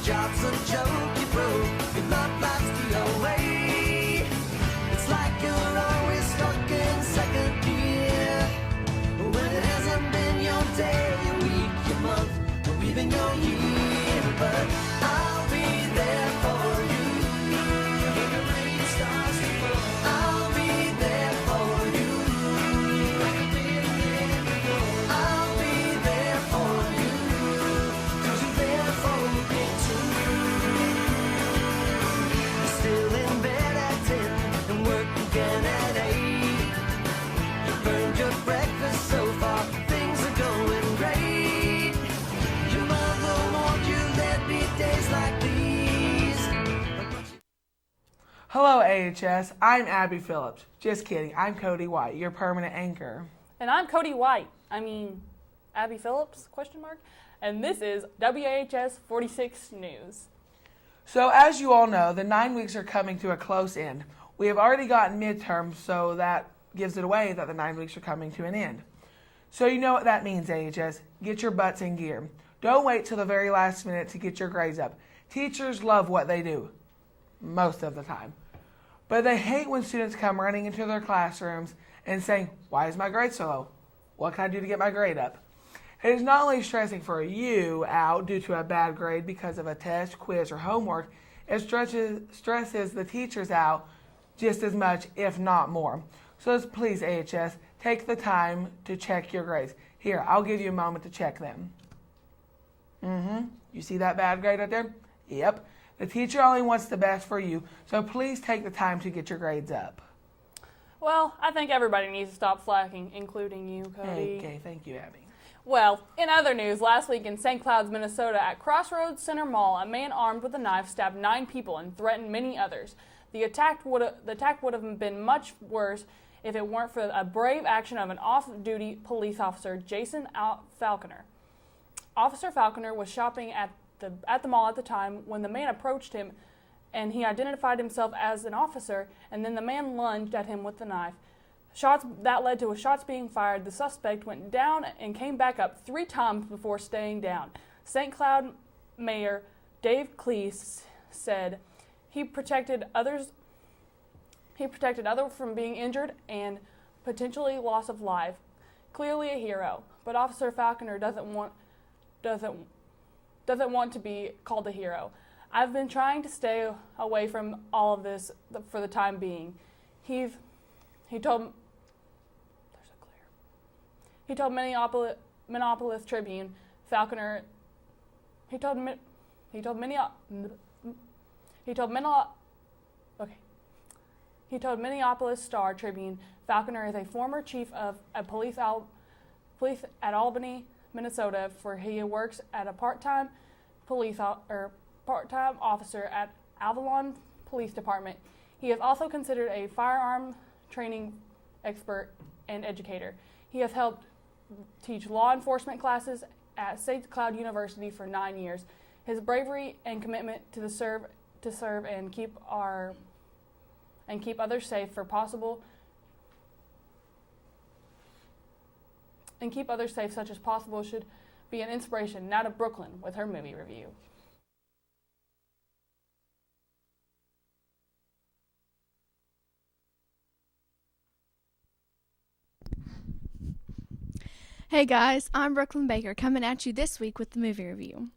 job's a joke you broke, your love life's the away. It's like you're always stuck in second gear, when it hasn't been your day, your week, your month, or even your year. But I'll be there for you when the rain starts to fall. I'll be there for you like I've been there before. I'll be there for you 'cause you're there for me too. You're still in bed at 10 and work again at 8. You burned your breakfast so far, things are going great. Your mother warned you there'd be days like these. Hello, AHS. I'm Abby Phillips. Just kidding. I'm Cody White, your permanent anchor. And I'm Cody White. Abby Phillips, ? And this is WAHS 46 News. So, as you all know, the 9 weeks are coming to a close end. We have already gotten midterms, so that gives it away that the 9 weeks are coming to an end. So you know what that means, AHS. Get your butts in gear. Don't wait till the very last minute to get your grades up. Teachers love what they do, most of the time. But they hate when students come running into their classrooms and saying, "Why is my grade so low? What can I do to get my grade up?" It is not only stressing for you out due to a bad grade because of a test, quiz, or homework, it stresses the teachers out just as much, if not more. So please, AHS, take the time to check your grades. Here, I'll give you a moment to check them. You see that bad grade right there? Yep. The teacher only wants the best for you, so please take the time to get your grades up. Well, I think everybody needs to stop slacking, including you, Cody. Okay, thank you, Abby. Well, in other news, last week in St. Cloud, Minnesota, at Crossroads Center Mall, a man armed with a knife stabbed 9 people and threatened many others. The attack would have been much worse if it weren't for a brave action of an off-duty police officer, Jason Falconer. Officer Falconer was shopping at the mall at the time when the man approached him, and he identified himself as an officer, and then the man lunged at him with the knife. That led to shots being fired. The suspect went down and came back up 3 times before staying down. St. Cloud Mayor Dave Cleese said he protected others from being injured and potentially loss of life. Clearly a hero, but Officer Falconer doesn't want to be called a hero. I've been trying to stay away from all of this for the time being. He told Minneapolis Tribune Falconer. He told Minneapolis Star Tribune Falconer is a former chief of police at Albany, Minnesota, where he works at a part-time officer at Avalon Police Department. He is also considered a firearm training expert and educator. He has helped teach law enforcement classes at St. Cloud University for 9 years. His bravery and commitment to serve and keep others safe such as possible should be an inspiration. Now to Brooklyn with her movie review. Hey guys, I'm Brooklyn Baker coming at you this week with the movie review.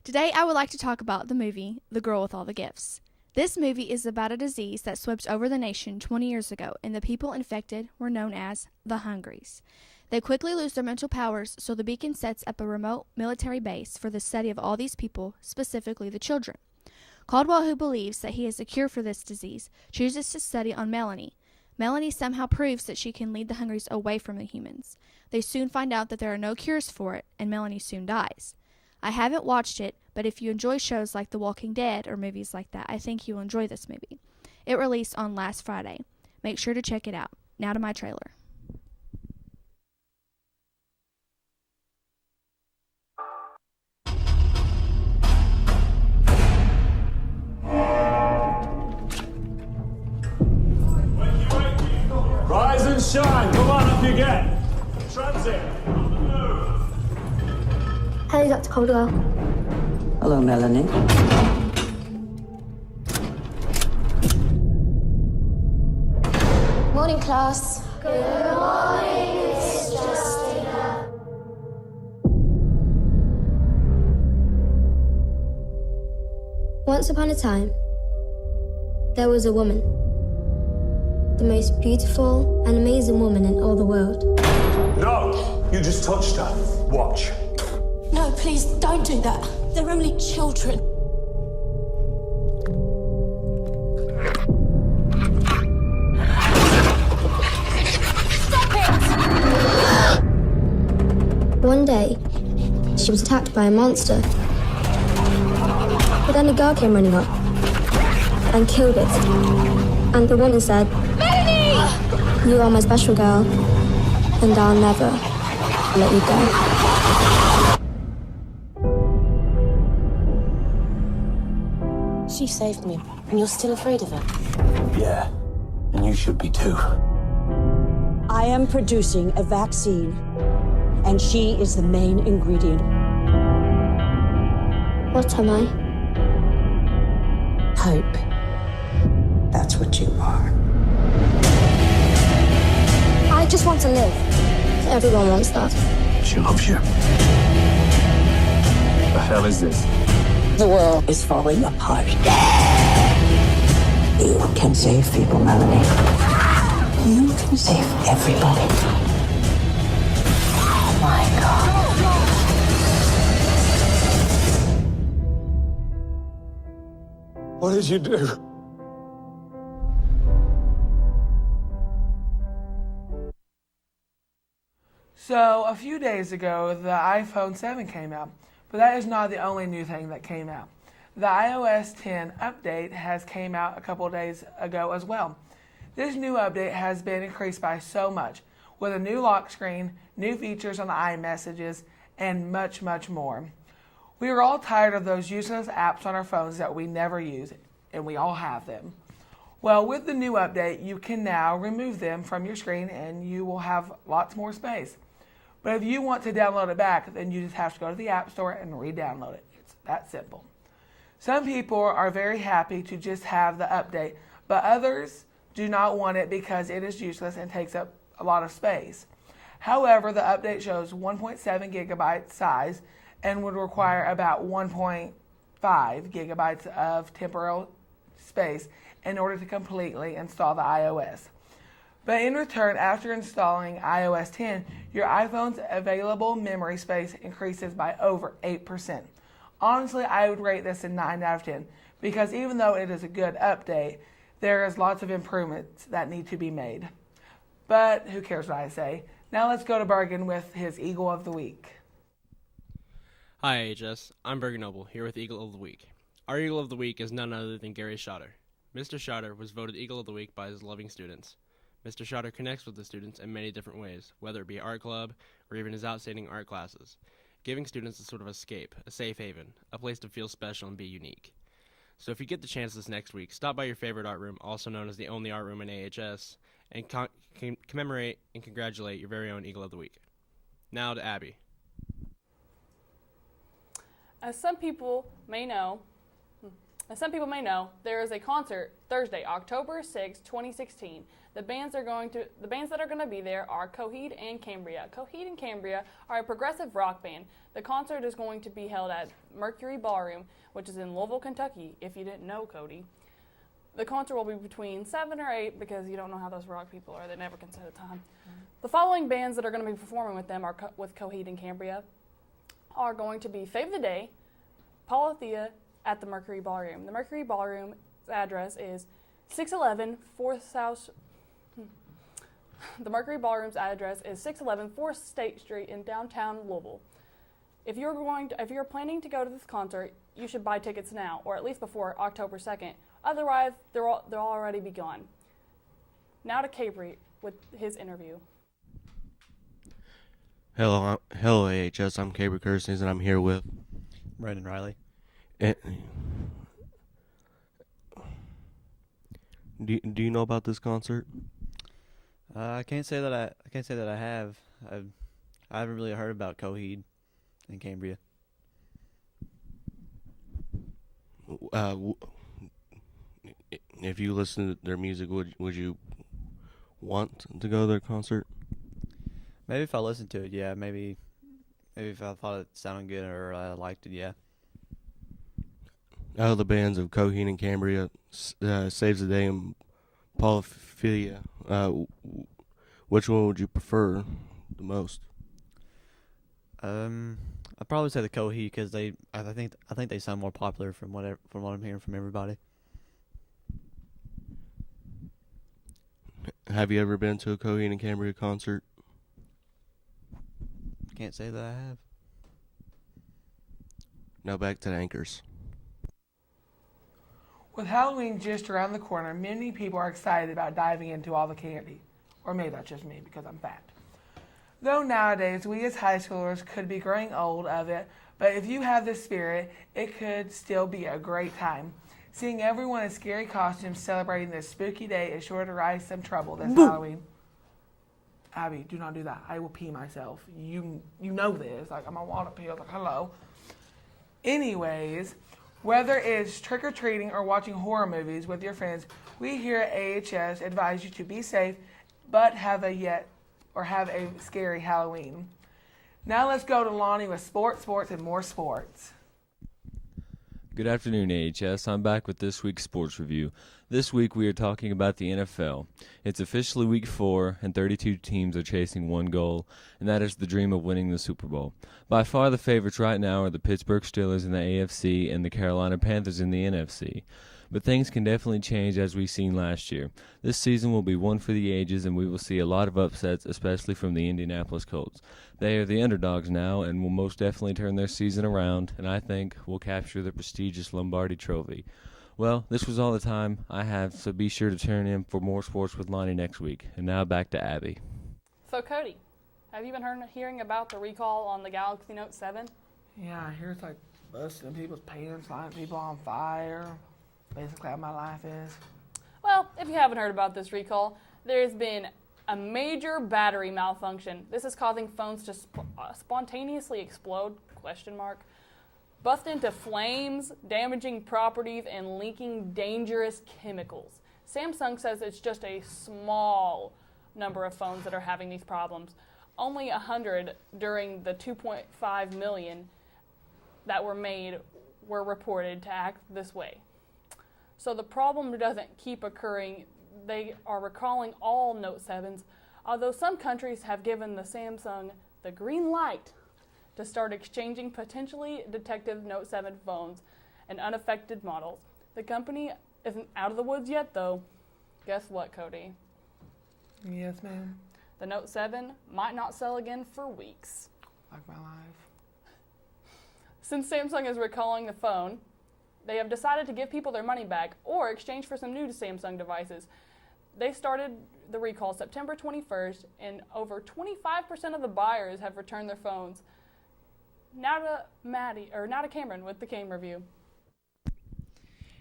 Today I would like to talk about the movie The Girl with All the Gifts. This movie is about a disease that swept over the nation 20 years ago, and the people infected were known as the Hungries. They quickly lose their mental powers, so the Beacon sets up a remote military base for the study of all these people, specifically the children. Caldwell, who believes that he has a cure for this disease, chooses to study on Melanie. Melanie somehow proves that she can lead the Hungries away from the humans. They soon find out that there are no cures for it, and Melanie soon dies. I haven't watched it, but if you enjoy shows like The Walking Dead or movies like that, I think you will enjoy this movie. It released on last Friday. Make sure to check it out. Now to my trailer. Rise and shine. Come on up you get. Transit. Hello, Dr. Caldwell. Hello, Melanie. Morning, class. Good morning, Miss Justina. Once upon a time, there was a woman. The most beautiful and amazing woman in all the world. No! You just touched her. Watch. No, please, don't do that. They're only children. Stop it! One day, she was attacked by a monster. But then a girl came running up and killed it. And the woman said, Melanie! You are my special girl, and I'll never let you go. She saved me, and you're still afraid of her? Yeah, and you should be too. I am producing a vaccine, and she is the main ingredient. What am I? Hope. That's what you are. I just want to live. Everyone wants that. She loves you. The hell is this? The world is falling apart. You can save people, Melanie. You can save everybody. Oh my God. What did you do? So, a few days ago, the iPhone 7 came out, but that is not the only new thing that came out. The iOS 10 update has came out a couple of days ago as well. This new update has been increased by so much, with a new lock screen, new features on the iMessages, and much, much more. We are all tired of those useless apps on our phones that we never use, and we all have them. Well, with the new update, you can now remove them from your screen and you will have lots more space. But if you want to download it back, then you just have to go to the App Store and re-download it. It's that simple. Some people are very happy to just have the update, but others do not want it because it is useless and takes up a lot of space. However, the update shows 1.7 gigabyte size and would require about 1.5 gigabytes of temporal space in order to completely install the iOS. But in return, after installing iOS 10, your iPhone's available memory space increases by over 8%. Honestly, I would rate this a 9 out of 10 because even though it is a good update, there is lots of improvements that need to be made. But who cares what I say? Now let's go to Bergen with his Eagle of the Week. Hi AHS, I'm Bergen Noble, here with Eagle of the Week. Our Eagle of the Week is none other than Gary Schotter. Mr. Schotter was voted Eagle of the Week by his loving students. Mr. Schotter connects with the students in many different ways, whether it be art club or even his outstanding art classes, giving students a sort of escape, a safe haven, a place to feel special and be unique. So if you get the chance this next week, stop by your favorite art room, also known as the only art room in AHS, and commemorate and congratulate your very own Eagle of the Week. Now to Abby. As some people may know, there is a concert Thursday, October 6, 2016. The bands that are going to be there are Coheed and Cambria. Coheed and Cambria are a progressive rock band. The concert is going to be held at Mercury Ballroom, which is in Louisville, Kentucky, if you didn't know, Cody. The concert will be between 7 or 8 because you don't know how those rock people are. They never can set a time. The following bands that are going to be performing with them with Coheed and Cambria are going to be Fave the Day, Paula Thea at the Mercury Ballroom. The Mercury Ballroom's address is 611 4th South. The Mercury Ballroom's address is 611 4th State Street in downtown Louisville. If you're planning to go to this concert, you should buy tickets now, or at least before October 2nd. Otherwise, they'll already be gone. Now to Capri with his interview. Hello, AHS. I'm Cabri Kirstens, and I'm here with Brandon Riley. Do you know about this concert? I can't say that I have. I haven't really heard about Coheed and Cambria. if you listen to their music, would you want to go to their concert? Maybe if I listened to it, yeah. Maybe if I thought it sounded good or I liked it, yeah. Out of the bands of Coheed and Cambria, Saves the Day, and Polyphilia, which one would you prefer the most? I'd probably say the Coheed because I think they sound more popular from what I'm hearing from everybody. Have you ever been to a Coheed and Cambria concert? Can't say that I have. Now back to the anchors. With Halloween just around the corner, many people are excited about diving into all the candy. Or maybe that's just me because I'm fat. Though nowadays, we as high schoolers could be growing old of it, but if you have the spirit, it could still be a great time. Seeing everyone in scary costumes celebrating this spooky day is sure to rise some trouble this Halloween. Abby, do not do that. I will pee myself. You know this. Like, I'm on water pills. Like, hello. Anyways, whether it's trick-or-treating or watching horror movies with your friends, we here at AHS advise you to be safe, but have a scary Halloween. Now let's go to Lonnie with sports, and more sports. Good afternoon, AHS. I'm back with this week's sports review. This week we are talking about the NFL. It's officially week 4, and 32 teams are chasing one goal, and that is the dream of winning the Super Bowl. By far the favorites right now are the Pittsburgh Steelers in the AFC and the Carolina Panthers in the NFC. But things can definitely change as we've seen last year. This season will be one for the ages, and we will see a lot of upsets, especially from the Indianapolis Colts. They are the underdogs now and will most definitely turn their season around, and I think will capture the prestigious Lombardi Trophy. Well, this was all the time I have, so be sure to tune in for more sports with Lonnie next week. And now back to Abby. So, Cody, have you been hearing about the recall on the Galaxy Note 7? Yeah, I hear it's like busting people's pants, lighting people on fire. Basically how my life is. Well, if you haven't heard about this recall, there's been a major battery malfunction. This is causing phones to spontaneously explode, bust into flames, damaging properties, and leaking dangerous chemicals. Samsung says it's just a small number of phones that are having these problems. Only 100 during the 2.5 million that were made were reported to act this way. So the problem doesn't keep occurring. They are recalling all Note 7s, although some countries have given the Samsung the green light to start exchanging potentially defective Note 7 phones and unaffected models. The company isn't out of the woods yet, though. Guess what, Cody? Yes, ma'am. The Note 7 might not sell again for weeks. Like my life. Since Samsung is recalling the phone, they have decided to give people their money back or exchange for some new Samsung devices. They started the recall September 21st, and over 25% of the buyers have returned their phones. Now to Cameron with the game review.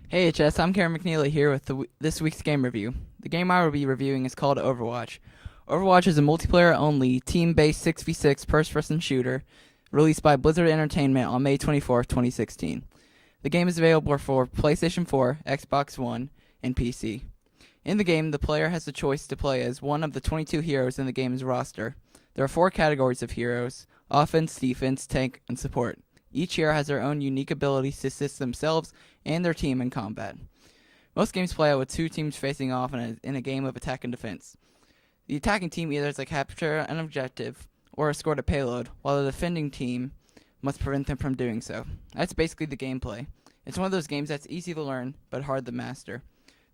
Hey HS, I'm Cameron McNeely here with this week's game review. The game I will be reviewing is called Overwatch. Overwatch is a multiplayer-only, team-based 6v6 first-person shooter released by Blizzard Entertainment on May 24, 2016. The game is available for PlayStation 4, Xbox One, and PC. In the game, the player has the choice to play as one of the 22 heroes in the game's roster. There are 4 categories of heroes: offense, defense, tank, and support. Each hero has their own unique abilities to assist themselves and their team in combat. Most games play out with 2 teams facing off in a game of attack and defense. The attacking team either has to capture an objective or escort a payload, while the defending team must prevent them from doing so. That's basically the gameplay. It's one of those games that's easy to learn, but hard to master.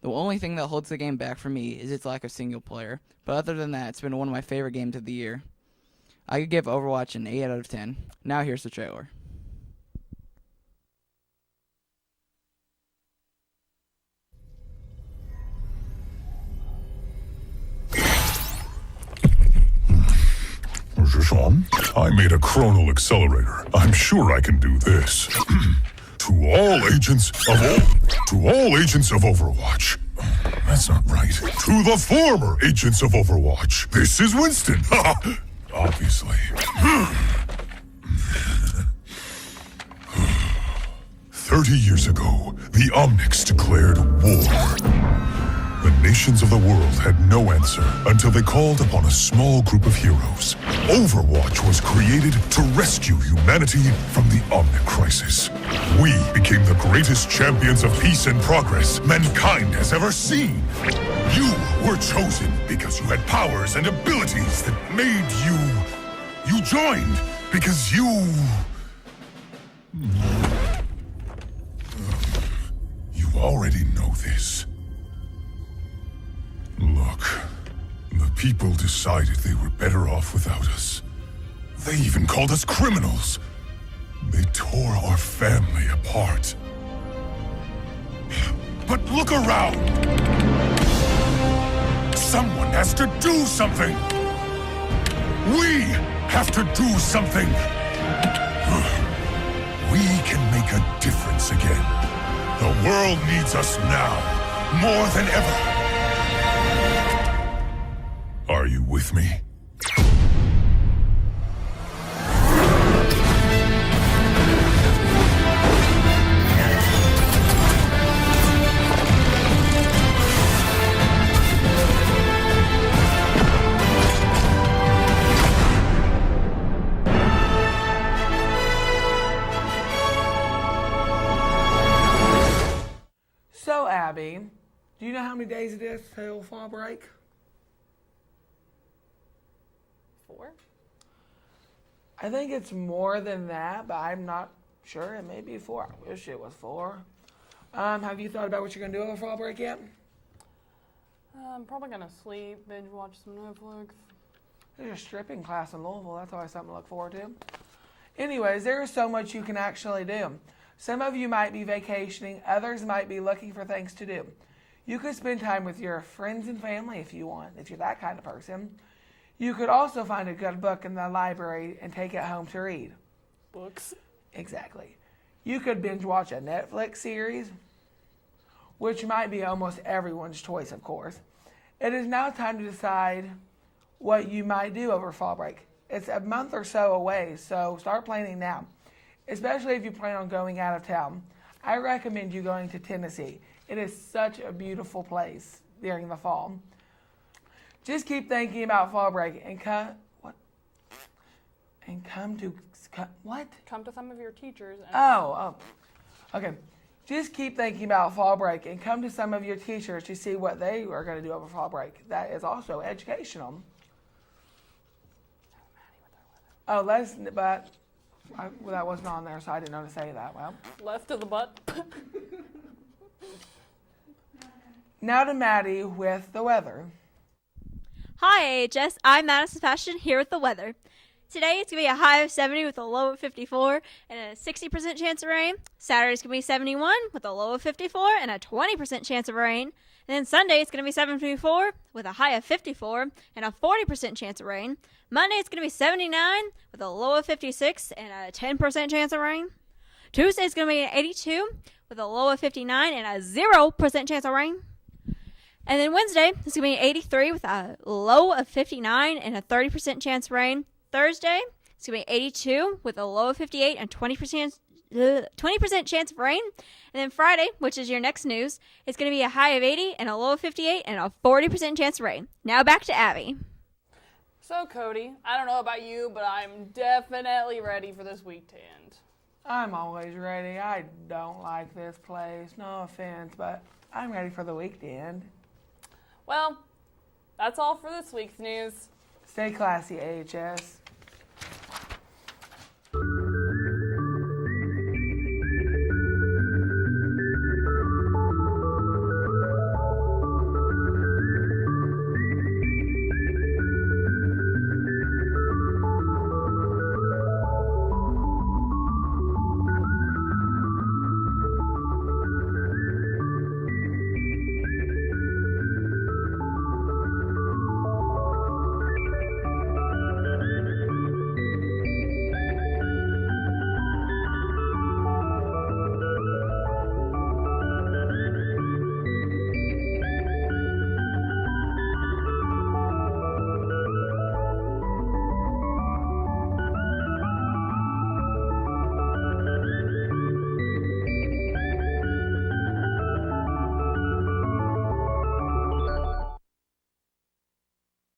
The only thing that holds the game back for me is its lack of single player, but other than that, it's been one of my favorite games of the year. I could give Overwatch an 8 out of 10. Now here's the trailer. Is this on? I made a chronal accelerator. I'm sure I can do this. To all agents of Overwatch. That's not right. To the former agents of Overwatch. This is Winston. Obviously. 30 years ago, the Omnics declared war. The nations of the world had no answer until they called upon a small group of heroes. Overwatch was created to rescue humanity from the Omnic crisis. We became the greatest champions of peace and progress mankind has ever seen. You were chosen because you had powers and abilities that made you... You joined because you... You already know this. Look, the people decided they were better off without us. They even called us criminals. They tore our family apart. But look around! Someone has to do something! We have to do something! We can make a difference again. The world needs us now, more than ever. Are you with me? So, Abby, do you know how many days it is till fall break? 4? I think it's more than that, but I'm not sure. It may be 4. I wish it was 4. Have you thought about what you're going to do over fall break yet? I'm probably going to sleep, binge watch some Netflix. There's a stripping class in Louisville. That's always something to look forward to. Anyways, there is so much you can actually do. Some of you might be vacationing. Others might be looking for things to do. You could spend time with your friends and family if you want, if you're that kind of person. You could also find a good book in the library and take it home to read. Books? Exactly. You could binge watch a Netflix series, which might be almost everyone's choice, of course. It is now time to decide what you might do over fall break. It's a month or so away, so start planning now, especially if you plan on going out of town. I recommend you going to Tennessee. It is such a beautiful place during the fall. Just keep thinking about fall break and come to some of your teachers. And okay. Just keep thinking about fall break and come to some of your teachers to see what they are going to do over fall break. That is also educational. Oh, that wasn't on there, so I didn't know to say that. Well, left of the butt. Now to Maddie with the weather. Hi, AHS. I'm Madison Sebastian here with the weather. Today it's going to be a high of 70 with a low of 54 and a 60% chance of rain. Saturday's going to be 71 with a low of 54 and a 20% chance of rain. And then Sunday it's going to be 74 with a high of 54 and a 40% chance of rain. Monday it's going to be 79 with a low of 56 and a 10% chance of rain. Tuesday it's going to be 82 with a low of 59 and a 0% chance of rain. And then Wednesday, it's going to be 83 with a low of 59 and a 30% chance of rain. Thursday, it's going to be 82 with a low of 58 and 20% chance of rain. And then Friday, which is your next news, it's going to be a high of 80 and a low of 58 and a 40% chance of rain. Now back to Abby. So, Cody, I don't know about you, but I'm definitely ready for this week to end. I'm always ready. I don't like this place. No offense, but I'm ready for the week to end. Well, that's all for this week's news. Stay classy, AHS.